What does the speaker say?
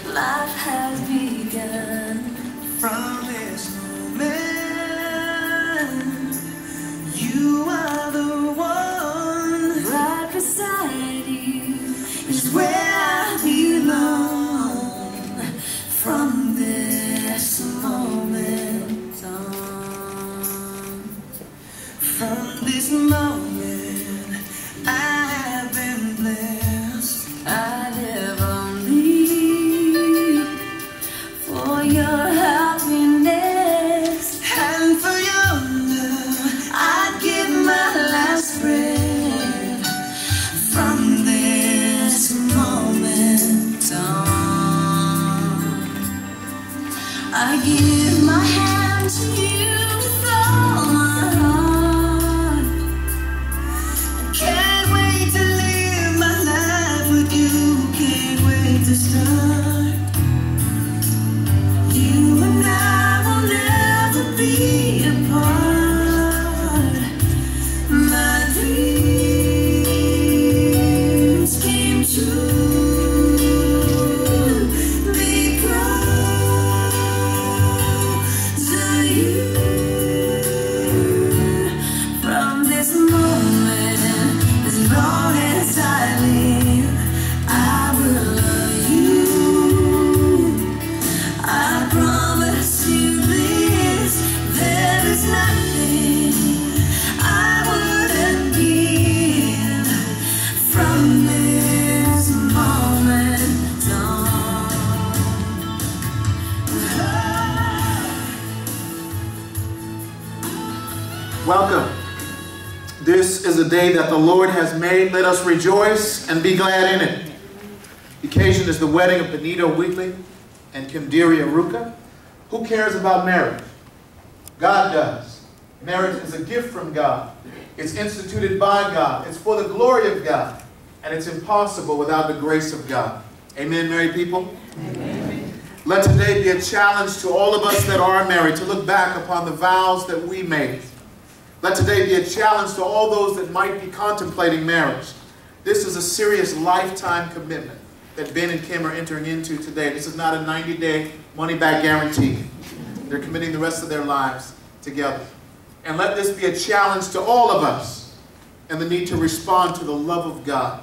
Life has begun. From this moment, you are the one. Right beside you is where I belong. From this moment on, from this moment, I have been blessed. I live only for your happiness and for your love. I'd give my last breath. From this moment on, I give my hand to you with all my heart. I can't wait to live my life with you. Can't wait to start. You and I will never be apart. My dreams came true because of you. From this moment, as long as I live, I will love you. I promise you this, there is nothing I wouldn't give. From this moment on. Welcome. This is a day that the Lord has made. Let us rejoice and be glad in it. The occasion is the wedding of Benito Wheatley and Kimdiri Aruka. Who cares about marriage? God does. Marriage is a gift from God. It's instituted by God. It's for the glory of God. And it's impossible without the grace of God. Amen, married people? Amen. Let today be a challenge to all of us that are married to look back upon the vows that we made. Let today be a challenge to all those that might be contemplating marriage. This is a serious lifetime commitment that Ben and Kim are entering into today. This is not a 90-day money-back guarantee. They're committing the rest of their lives together. And let this be a challenge to all of us and the need to respond to the love of God